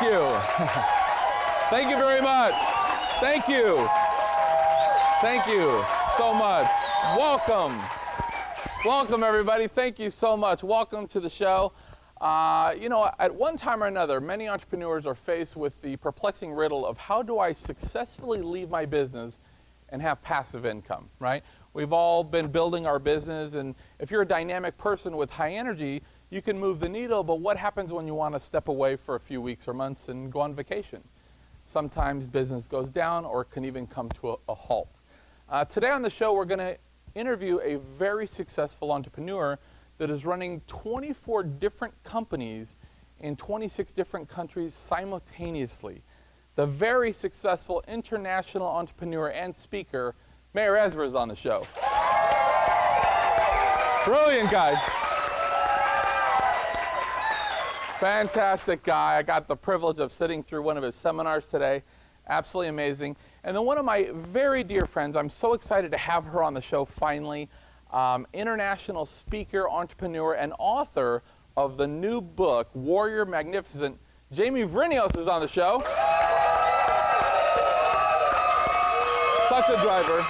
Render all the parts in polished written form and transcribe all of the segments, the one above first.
you. Thank you very much. Thank you. Thank you so much. Welcome. Welcome, everybody. Thank you so much. Welcome to the show. You know, at one time or another, many entrepreneurs are faced with the perplexing riddle of how do I successfully leave my business and have passive income, right? We've all been building our business, and if you're a dynamic person with high energy, you can move the needle, but what happens when you want to step away for a few weeks or months and go on vacation? Sometimes business goes down or can even come to a halt. Today on the show, we're going to interview a very successful entrepreneur that is running 24 different companies in 26 different countries simultaneously. The very successful international entrepreneur and speaker, Meir Ezra, is on the show. Brilliant, guys. Fantastic guy. I got the privilege of sitting through one of his seminars today. Absolutely amazing. And then one of my very dear friends, I'm so excited to have her on the show finally, international speaker, entrepreneur, and author of the new book, Warrior Magnificent, Jamie Vrinios is on the show. Such a driver.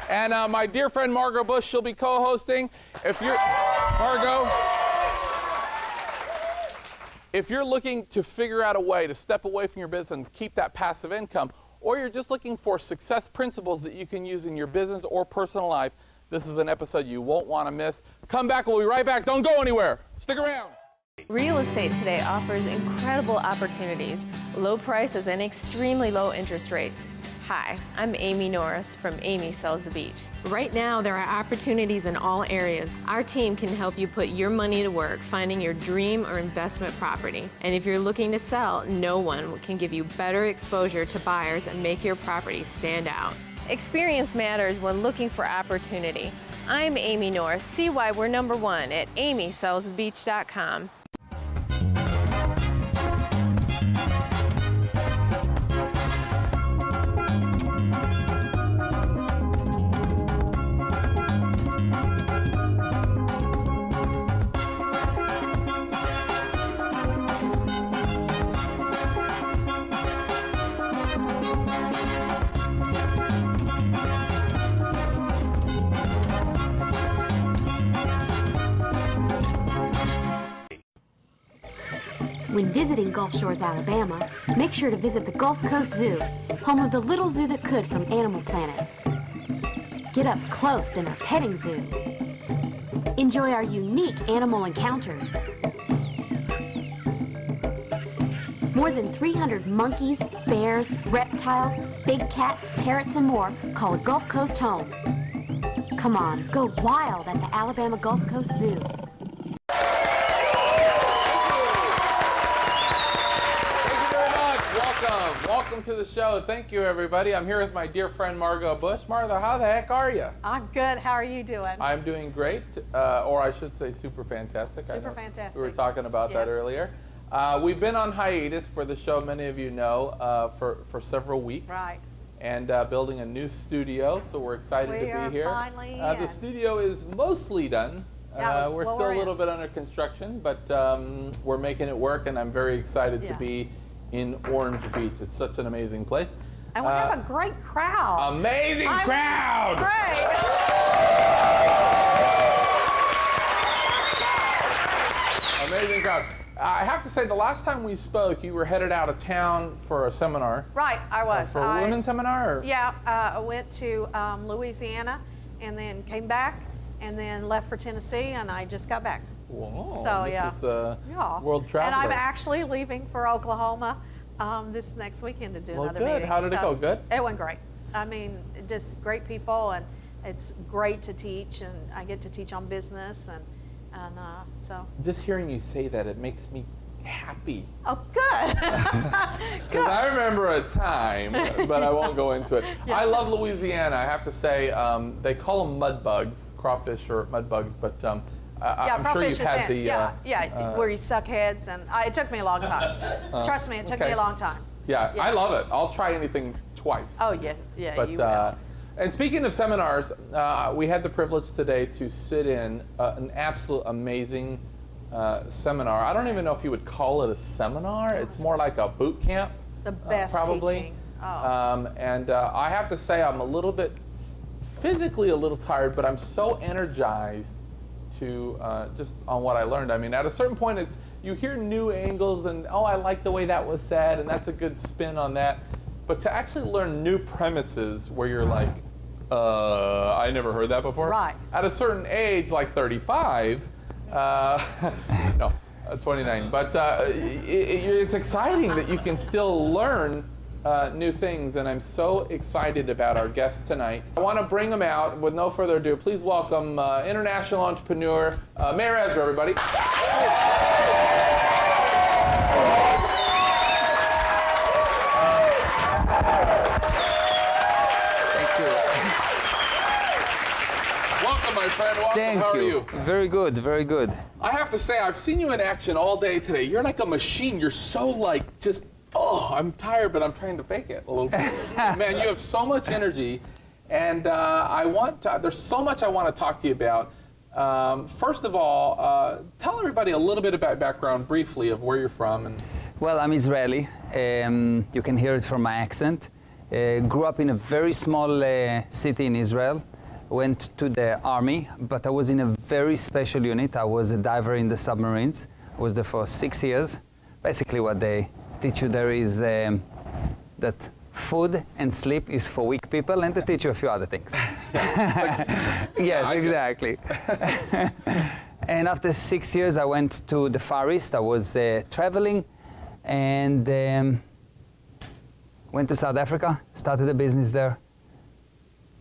And my dear friend Margot Bush, she'll be co-hosting. If you're, Margot, if you're looking to figure out a way to step away from your business and keep that passive income, or you're just looking for success principles that you can use in your business or personal life, this is an episode you won't want to miss. Come back, we'll be right back. Don't go anywhere. Stick around. Real estate today offers incredible opportunities, low prices, and extremely low interest rates. Hi, I'm Amy Norris from Amy Sells the Beach. Right now, there are opportunities in all areas. Our team can help you put your money to work finding your dream or investment property. And if you're looking to sell, no one can give you better exposure to buyers and make your property stand out. Experience matters when looking for opportunity. I'm Amy Norris. See why we're #1 at amysellsthebeach.com. When visiting Gulf Shores, Alabama, make sure to visit the Gulf Coast Zoo, home of the little zoo that could from Animal Planet. Get up close in our petting zoo. Enjoy our unique animal encounters. More than 300 monkeys, bears, reptiles, big cats, parrots, and more call Gulf Coast home. Come on, go wild at the Alabama Gulf Coast Zoo. Welcome to the show. Thank you, everybody. I'm here with my dear friend Margot Bush. Martha, how the heck are you? I'm good. How are you doing? I'm doing great, or I should say super fantastic. Super fantastic. We were talking about that earlier. We've been on hiatus for the show, many of you know, for several weeks. Right. And building a new studio, so we're excited to be here. Finally the studio is mostly done. We're still a little bit under construction, but we're making it work, and I'm very excited to be in Orange Beach. It's such an amazing place. And we have a great crowd. Amazing crowd! Great! Amazing crowd. I have to say, the last time we spoke, you were headed out of town for a seminar. Right, I was. For a women's seminar? Or? Yeah, I went to Louisiana and then came back and then left for Tennessee, and I just got back. Whoa, so this is world traveler. And I'm actually leaving for Oklahoma this next weekend to do another meeting. How did it go? Good? It went great. I mean, just great people, and it's great to teach, and I get to teach on business, and so. Just hearing you say that, it makes me happy. Oh, good. Because I remember a time, but I won't go into it. Yeah. I love Louisiana. I have to say, they call them mud bugs, crawfish or mud bugs, but I'm sure you've had the... where you suck heads, and it took me a long time. Trust me, it took me a long time. Yeah, I love it. I'll try anything twice. Oh, yeah, but, you will. And speaking of seminars, we had the privilege today to sit in an absolute amazing seminar. I don't even know if you would call it a seminar. It's more like a boot camp. The best probably. teaching. Oh. And I have to say I'm a little bit, physically a little tired, but I'm so energized to just on what I learned. I mean, at a certain point, it's you hear new angles and, oh, I like the way that was said, and that's a good spin on that. But to actually learn new premises where you're like, I never heard that before. Right. At a certain age, like 35, no, 29. But it's exciting that you can still learn new things, and I'm so excited about our guests tonight. I want to bring them out. With no further ado, please welcome international entrepreneur Meir Ezra, everybody. My friend, welcome. Thank How you. are you? Very good, very good. I have to say, I've seen you in action all day today. You're like a machine. You're so like just, oh, I'm tired, but I'm trying to fake it a little bit. Man, you have so much energy, and there's so much I want to talk to you about. First of all, tell everybody a little bit about background briefly of where you're from. And Well, I'm Israeli. You can hear it from my accent. Grew up in a very small city in Israel. Went to the army, but I was in a very special unit. I was a diver in the submarines. I was there for 6 years. Basically what they teach you there is that food and sleep is for weak people, and they teach you a few other things. Yes, exactly. And after 6 years, I went to the Far East. I was traveling and went to South Africa, started a business there,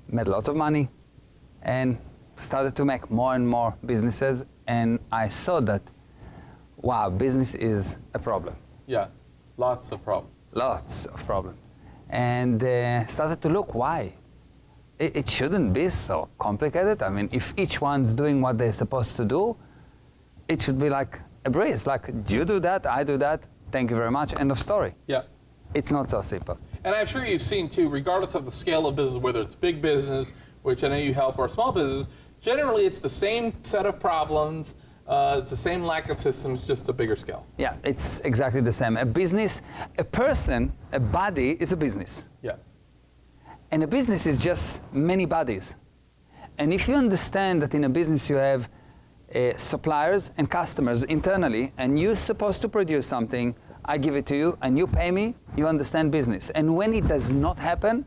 made lots of money, and started to make more and more businesses, and I saw that, wow, business is a problem. yeah, lots of problems. Lots of problems. And started to look why. It shouldn't be so complicated. I mean, if each one's doing what they're supposed to do, it should be like a breeze. Like, you do that, I do that, thank you very much, end of story. Yeah. It's not so simple. And I'm sure you've seen too, regardless of the scale of business, whether it's big business, which I know you help, or small business, generally it's the same set of problems, it's the same lack of systems, just a bigger scale. Yeah, it's exactly the same. A business, a person, a body is a business. Yeah. And a business is just many bodies. And if you understand that in a business you have suppliers and customers internally, and you're supposed to produce something, I give it to you, and you pay me, you understand business. And when it does not happen,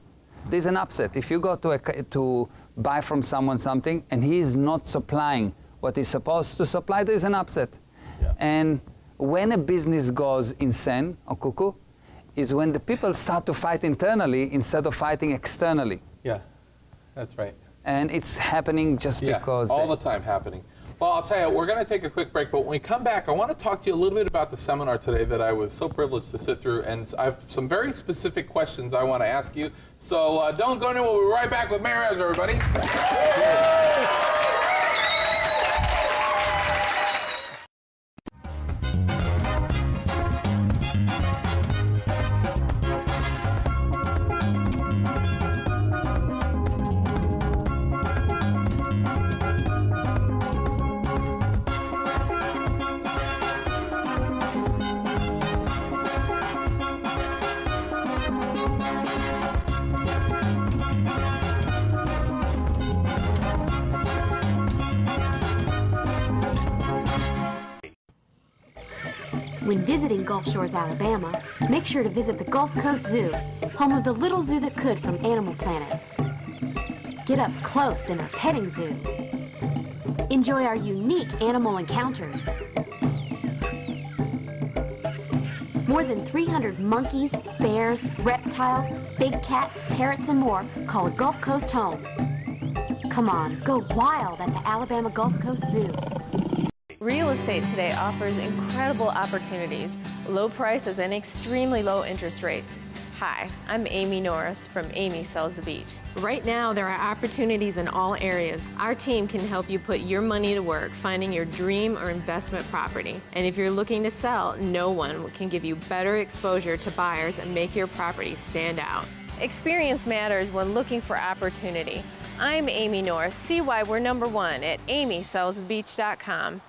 there's an upset. If you go to buy from someone something and he is not supplying what he's supposed to supply, there's an upset. Yeah. And when a business goes insane or cuckoo, is when the people start to fight internally instead of fighting externally. Yeah, that's right. And it's happening just because all the time happening. Well, I'll tell you, we're going to take a quick break, but when we come back, I want to talk to you a little bit about the seminar today that I was so privileged to sit through, and I have some very specific questions I want to ask you. So don't go anywhere. We'll be right back with Meir Ezra, everybody. When visiting Gulf Shores, Alabama, make sure to visit the Gulf Coast Zoo, home of the little zoo that could from Animal Planet. Get up close in our petting zoo. Enjoy our unique animal encounters. More than 300 monkeys, bears, reptiles, big cats, parrots, and more call Gulf Coast home. Come on, go wild at the Alabama Gulf Coast Zoo. Real estate today offers incredible opportunities, low prices, and extremely low interest rates. Hi, I'm Amy Norris from Amy Sells the Beach. Right now, there are opportunities in all areas. Our team can help you put your money to work finding your dream or investment property. And if you're looking to sell, no one can give you better exposure to buyers and make your property stand out. Experience matters when looking for opportunity. I'm Amy Norris. See why we're #1 at amysellsthebeach.com.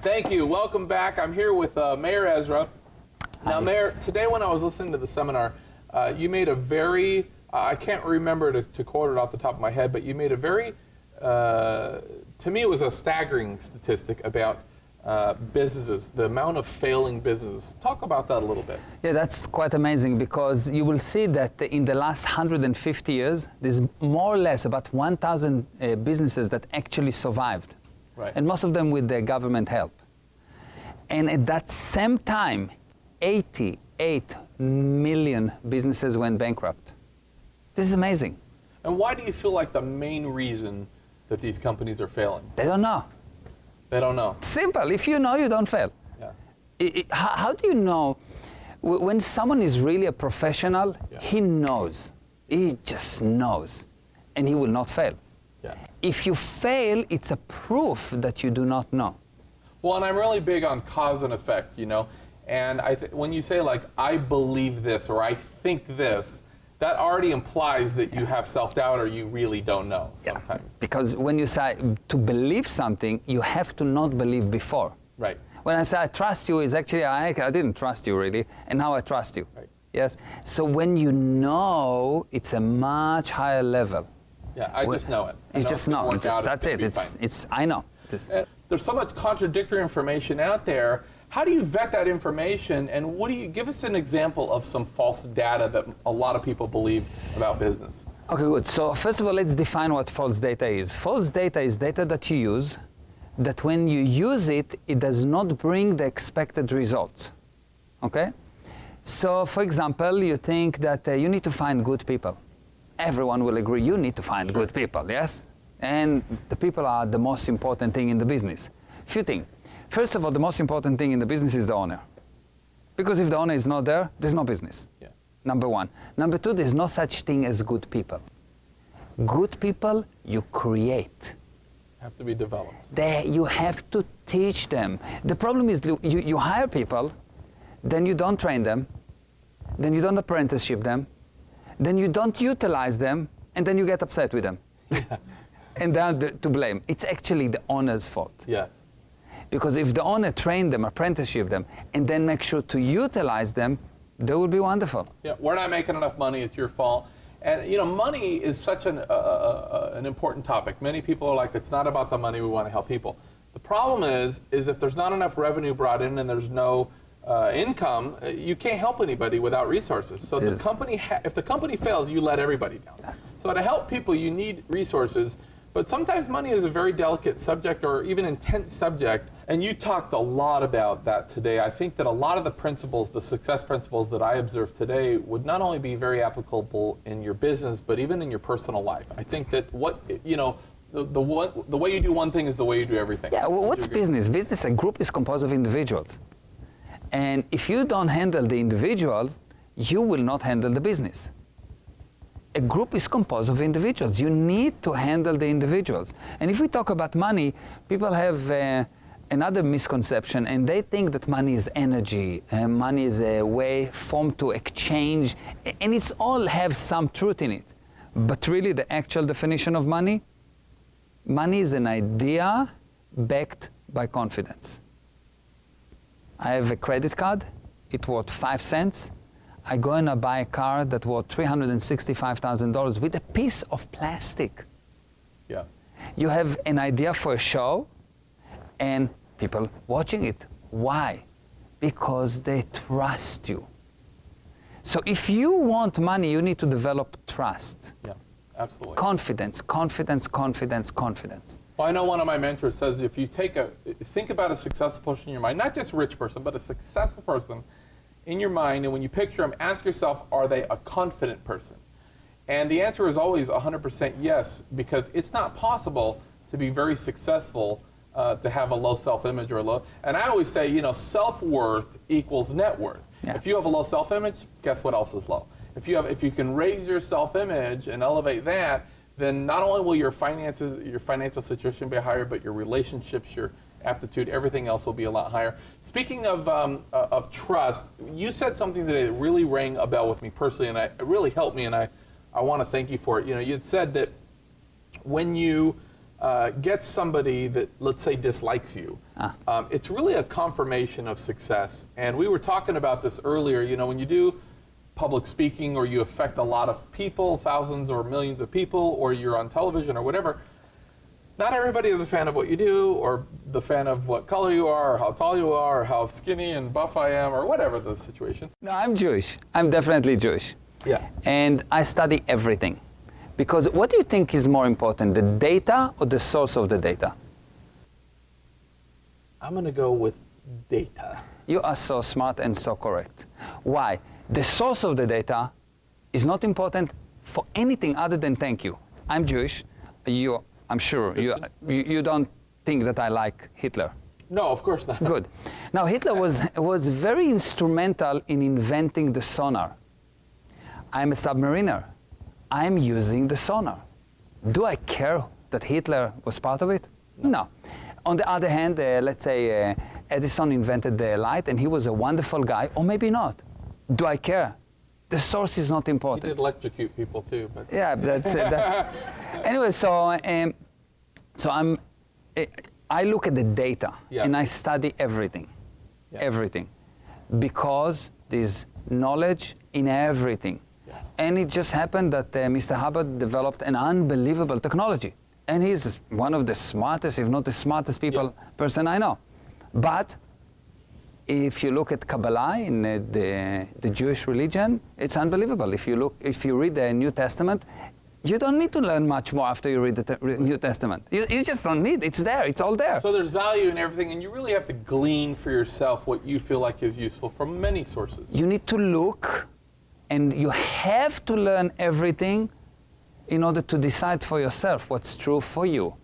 Thank you. Welcome back. I'm here with Meir Ezra. Now, Meir, today when I was listening to the seminar, you made a very, I can't remember to quote it off the top of my head, but you made a very, to me it was a staggering statistic about businesses, the amount of failing businesses. Talk about that a little bit. Yeah, that's quite amazing, because you will see that in the last 150 years, there's more or less about 1,000 businesses that actually survived. Right. And most of them with the government help. And at that same time, 88 million businesses went bankrupt. This is amazing. And why do you feel like the main reason that these companies are failing? They don't know. They don't know. Simple. If you know, you don't fail. Yeah. How do you know? When someone is really a professional, Yeah. he knows. He just knows. And he will not fail. Yeah. If you fail, it's a proof that you do not know. Well, and I'm really big on cause and effect, you know. And when you say, like, I believe this or I think this, that already implies that you have self-doubt or you really don't know sometimes. Yeah. Because when you say to believe something, you have to not believe before. Right. When I say I trust you, is actually I didn't trust you really, and now I trust you. Right. Yes. So when you know, it's a much higher level. Yeah, I just know it. You just know. That's it. I know. There's so much contradictory information out there. How do you vet that information, and what do you give us an example of some false data that a lot of people believe about business? Okay, good. So first of all, let's define what false data is. False data is data that you use, that when you use it, it does not bring the expected results. Okay? So for example, you think that you need to find good people. Everyone will agree you need to find good people, yes? And the people are the most important thing in the business. Few things. First of all, the most important thing in the business is the owner. Because if the owner is not there, there's no business. Yeah. Number one. Number two, there's no such thing as good people. Good people, you create. Have to be developed. You have to teach them. The problem is you hire people, then you don't train them, then you don't apprenticeship them, then you don't utilize them, and then you get upset with them. Yeah. And they're to blame. It's actually the owner's fault. Yes. Because if the owner trained them, apprenticeship them, and then make sure to utilize them, they will be wonderful. Yeah, we're not making enough money, it's your fault. And you know, money is such an important topic. Many people are like, it's not about the money, we want to help people. The problem is if there's not enough revenue brought in and there's no income, you can't help anybody without resources. So the company, if the company fails, you let everybody down. So to help people, you need resources. But sometimes money is a very delicate subject or even intense subject, and you talked a lot about that today. I think that a lot of the principles, the success principles that I observe today would not only be very applicable in your business, but even in your personal life. I think that the way you do one thing is the way you do everything. Yeah, well, what's business? Business, a group is composed of individuals. And if you don't handle the individuals, you will not handle the business. A group is composed of individuals. You need to handle the individuals. And if we talk about money, people have another misconception, and they think that money is energy. Money is a form to exchange, and it's all have some truth in it. But really, the actual definition of money is an idea backed by confidence. I have a credit card. It worth 5 cents. I go and I buy a car that worth $365,000 with a piece of plastic. Yeah. You have an idea for a show, and people watching it. Why? Because they trust you. So if you want money, you need to develop trust. Yeah, absolutely. Confidence, confidence, confidence, confidence. Well, I know one of my mentors says if you think about a successful person in your mind, not just a rich person, but a successful person in your mind, and when you picture them, ask yourself, are they a confident person? And the answer is always 100% yes, because it's not possible to be very successful to have a low self-image or a low, and I always say, you know, self-worth equals net worth. Yeah. If you have a low self-image, guess what else is low? If you can raise your self-image and elevate that, then not only will your financial situation be higher, but your relationships, your aptitude, everything else will be a lot higher. Speaking of trust, you said something today that really rang a bell with me personally, and it really helped me, and I want to thank you for it. You know, you had said that when you gets somebody that, let's say, dislikes you, it's really a confirmation of success. And we were talking about this earlier. You know, when you do public speaking or you affect a lot of people, thousands or millions of people, or you're on television or whatever, not everybody is a fan of what you do, or the fan of what color you are, or how tall you are, or how skinny and buff I am, or whatever the situation. No, I'm Jewish. I'm definitely Jewish. Yeah. And I study everything. Because what do you think is more important, the data or the source of the data? I'm going to go with data. You are so smart and so correct. Why? The source of the data is not important for anything other than thank you. I'm Jewish. I'm sure you don't think that I like Hitler. No, of course not. Good. Now, Hitler was very instrumental in inventing the sonar. I'm a submariner. I'm using the sonar. Do I care that Hitler was part of it? No. On the other hand, let's say Edison invented the light and he was a wonderful guy, or maybe not. Do I care? The source is not important. He did electrocute people too. But yeah, that's anyway. So I look at the data and I study everything, everything, because there's knowledge in everything. Yeah. And it just happened that Mr. Hubbard developed an unbelievable technology, and he's one of the smartest, if not the smartest person I know. But if you look at Kabbalah in the Jewish religion, it's unbelievable. If you read the New Testament, you don't need to learn much more after you read the New Testament. You just don't need. It's there. It's all there. So there's value in everything, and you really have to glean for yourself what you feel like is useful from many sources. You need to look, and you have to learn everything in order to decide for yourself what's true for you.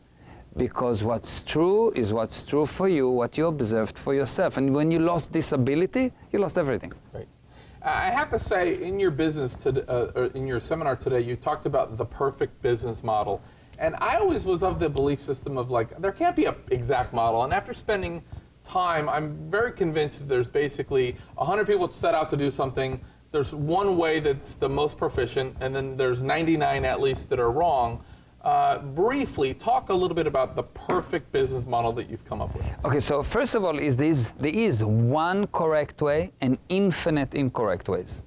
Because what's true is what's true for you, what you observed for yourself. And when you lost this ability, you lost everything. Right. I have to say, in your business, or in your seminar today, you talked about the perfect business model. And I always was of the belief system of like, there can't be an exact model. And after spending time, I'm very convinced that there's basically 100 people set out to do something. There's one way that's the most proficient, and then there's 99 at least that are wrong. Briefly, talk a little bit about the perfect business model that you've come up with. Okay, so first of all, there is one correct way and infinite incorrect ways.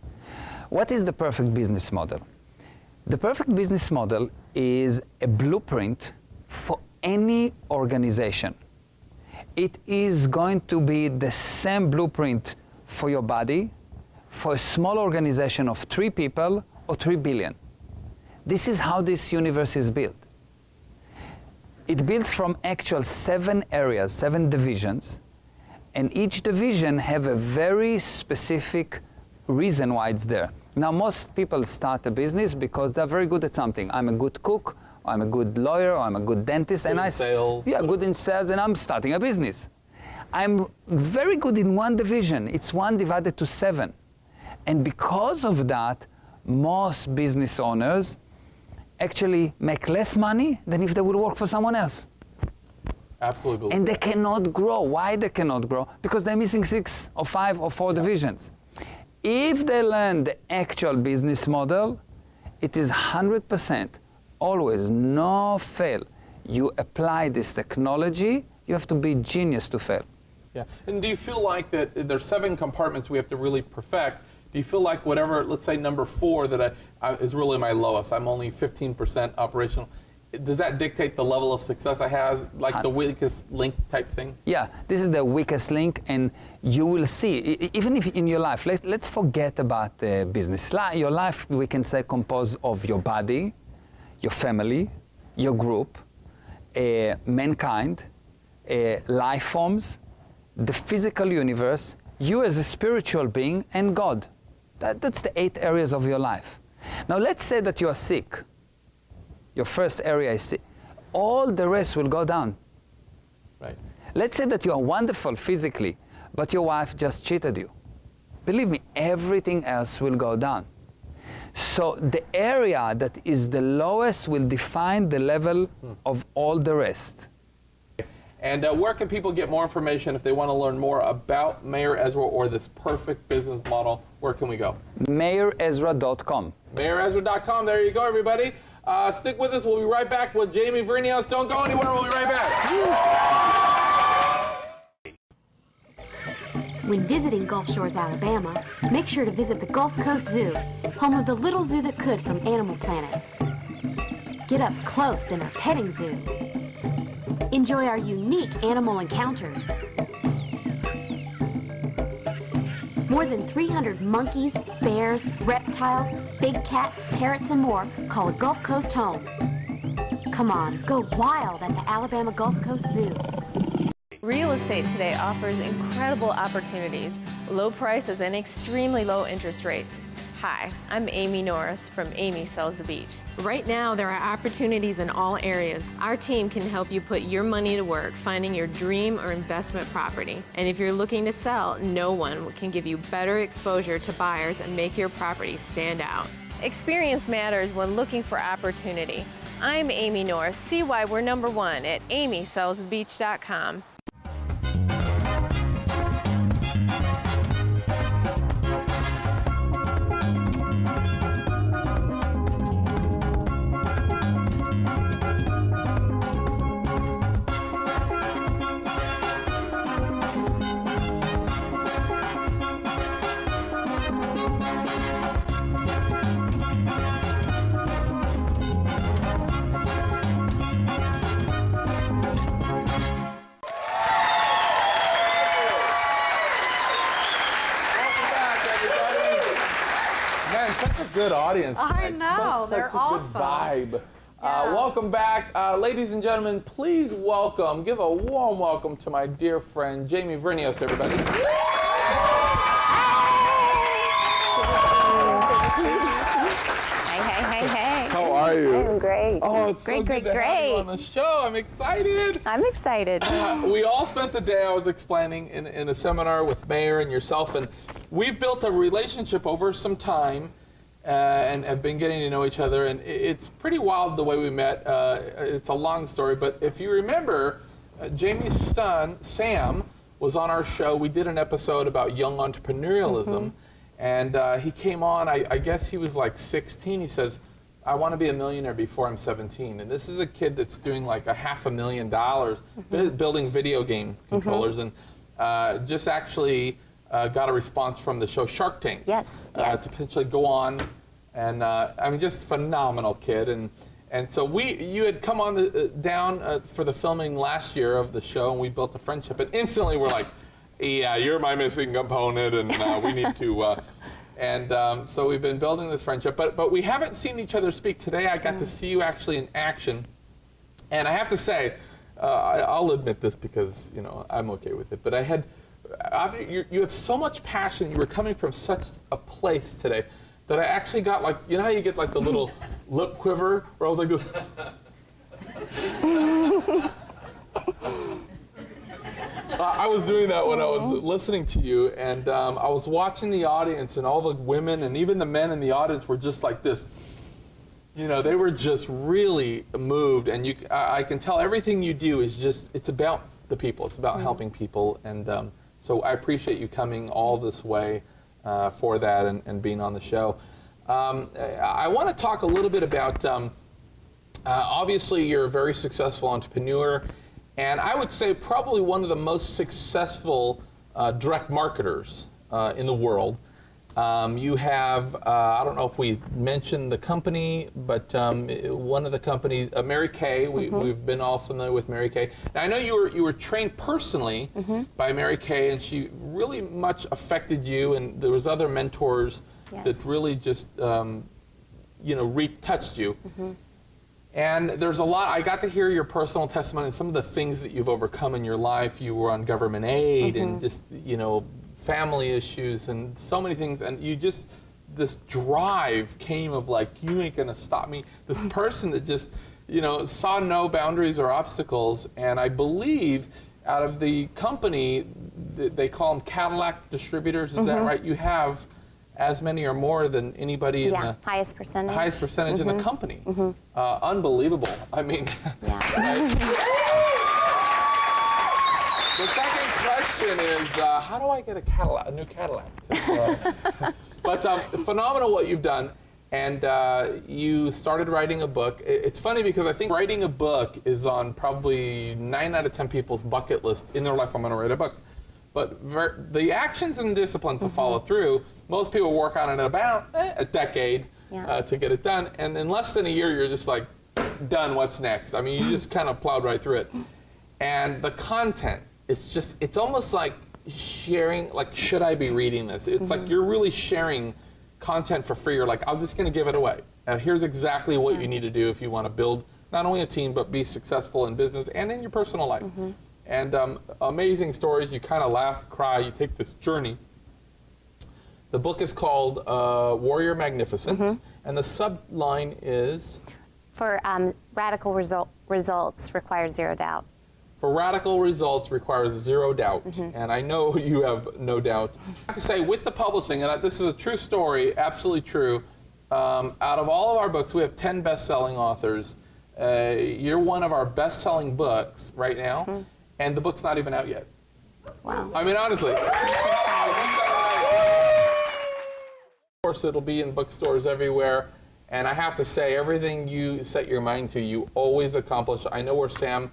What is the perfect business model? The perfect business model is a blueprint for any organization. It is going to be the same blueprint for your body, for a small organization of 3 people or 3 billion. This is how this universe is built. It's built from actual 7 areas, 7 divisions, and each division have a very specific reason why it's there. Now, most people start a business because they're very good at something. I'm a good cook, or I'm a good lawyer, or I'm a good dentist, good in sales. Yeah, good in sales, and I'm starting a business. I'm very good in one division. It's 1 divided to 7. And because of that, most business owners actually make less money than if they would work for someone else. Absolutely. And they cannot grow. Why they cannot grow? Because they're missing 6 or 5 or 4 divisions. If they learn the actual business model, it is 100%, always, no fail. You apply this technology, you have to be genius to fail. Yeah. And do you feel like that there's 7 compartments we have to really perfect? Do you feel like whatever, let's say number 4 that is really my lowest, I'm only 15% operational, does that dictate the level of success I have, like the weakest link type thing? Yeah, this is the weakest link, and you will see, even if in your life, let's forget about business. Your life, we can say, composed of your body, your family, your group, mankind, life forms, the physical universe, you as a spiritual being, and God. That's the 8 areas of your life. Now let's say that you are sick. Your first area is sick. All the rest will go down. Right. Let's say that you are wonderful physically, but your wife just cheated you. Believe me, everything else will go down. So the area that is the lowest will define the level of all the rest. And where can people get more information if they want to learn more about Meir Ezra or this perfect business model? Where can we go? MeirEzra.com. MeirEzra.com. There you go, everybody. Stick with us. We'll be right back with Jamie Vrinios. Don't go anywhere. We'll be right back. When visiting Gulf Shores, Alabama, make sure to visit the Gulf Coast Zoo, home of the little zoo that could from Animal Planet. Get up close in our petting zoo. Enjoy our unique animal encounters. More than 300 monkeys, bears, reptiles, big cats, parrots, and more call Gulf Coast home. Come on, go wild at the Alabama Gulf Coast Zoo. Real estate today offers incredible opportunities, low prices, and extremely low interest rates. Hi, I'm Amy Norris from Amy Sells the Beach. Right now, there are opportunities in all areas. Our team can help you put your money to work finding your dream or investment property. And if you're looking to sell, no one can give you better exposure to buyers and make your property stand out. Experience matters when looking for opportunity. I'm Amy Norris. See why we're #1 at amysellsthebeach.com. Such a good audience. I tonight. know, Such they're a good awesome. vibe. Yeah. Welcome back. Ladies and gentlemen, please welcome, give a warm welcome to my dear friend, Jamie Vrinios, everybody. Hey. How are you? I'm great. Oh, it's so Great. good to have you on the show. I'm excited. I'm excited. We all spent the day, I was explaining, in a seminar with Meir and yourself, and we've built a relationship over some time and have been getting to know each other, and it's pretty wild the way we met. It's a long story, but if you remember, Jamie's son, Sam, was on our show. We did an episode about young entrepreneurialism, and he came on, I guess he was like 16. He says, I want to be a millionaire before I'm 17. And this is a kid that's doing like $500,000 building video game controllers, and just actually got a response from the show Shark Tank. Yes. To potentially go on, and I mean, just phenomenal kid. And so you had come on down for the filming last year of the show, and we built a friendship. And instantly we're like, yeah, you're my missing component, and we need to. So we've been building this friendship, but we haven't seen each other speak. Today I got to see you actually in action, and I have to say, I'll admit this because I'm okay with it. But you have so much passion. You were coming from such a place today that I actually got like, you know how you get like the little lip quiver where I was like, I was doing that when I was listening to you, and I was watching the audience, and all the women and even the men in the audience were just like this. They were just really moved, and I can tell everything you do is it's about the people. It's about helping people, and so I appreciate you coming all this way for that and being on the show. I want to talk a little bit about, obviously you're a very successful entrepreneur, and I would say probably one of the most successful direct marketers in the world. You have, I don't know if we mentioned the company, but one of the companies, Mary Kay, we've been all familiar with Mary Kay. Now, I know you were trained personally by Mary Kay, and she really much affected you, and there was other mentors that really just, touched you. And there's a lot, I got to hear your personal testimony and some of the things that you've overcome in your life. You were on government aid and just, family issues and so many things. And this drive came of like, you ain't gonna stop me. This person that just, saw no boundaries or obstacles. And I believe out of the company, they call them Cadillac distributors, is that right? You have as many or more than anybody in the highest percentage. Highest percentage in the company. Unbelievable. I mean, the second question is, how do I get a new Cadillac? But phenomenal what you've done. And you started writing a book. It's funny because I think writing a book is on probably 9 out of 10 people's bucket list in their life. I'm going to write a book. But the actions and discipline to follow through, most people work on it about a decade to get it done. And in less than a year, you're just like, done, what's next? I mean, you just kind of plowed right through it. And the content, it's almost like sharing, like, should I be reading this? It's like you're really sharing content for free. You're like, I'm just going to give it away. Here's exactly what you need to do if you want to build not only a team, but be successful in business and in your personal life. And amazing stories. You kind of laugh, cry, you take this journey. The book is called Warrior Magnificent, and the subline is? For radical results require zero doubt. For radical results requires zero doubt, and I know you have no doubt. I have to say, with the publishing, and this is a true story, absolutely true, out of all of our books, we have 10 best-selling authors. You're one of our best-selling books right now, and the book's not even out yet. Wow. I mean, honestly. Of course, it'll be in bookstores everywhere, and I have to say, everything you set your mind to, you always accomplish. I know where Sam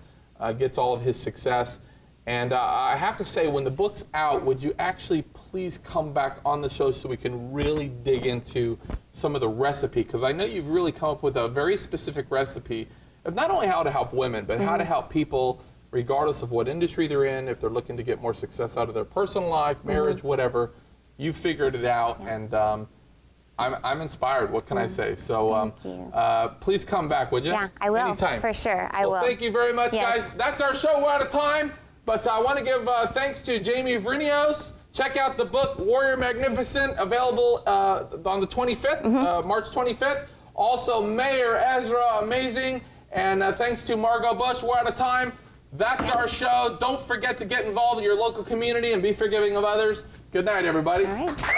gets all of his success. And I have to say, when the book's out, would you actually please come back on the show so we can really dig into some of the recipe? Because I know you've really come up with a very specific recipe of not only how to help women, but how to help people regardless of what industry they're in, if they're looking to get more success out of their personal life, marriage, whatever. You figured it out, and I'm inspired. What can I say? So please come back, would you? Yeah, I will. Anytime. For sure, I will. Thank you very much, guys. That's our show. We're out of time. But I want to give thanks to Jamie Vrinios. Check out the book, Warrior Magnificent, available on the 25th, March 25th. Also, Meir Ezra, amazing. And thanks to Margot Bush. We're out of time. That's our show. Don't forget to get involved in your local community and be forgiving of others. Good night, everybody. All right.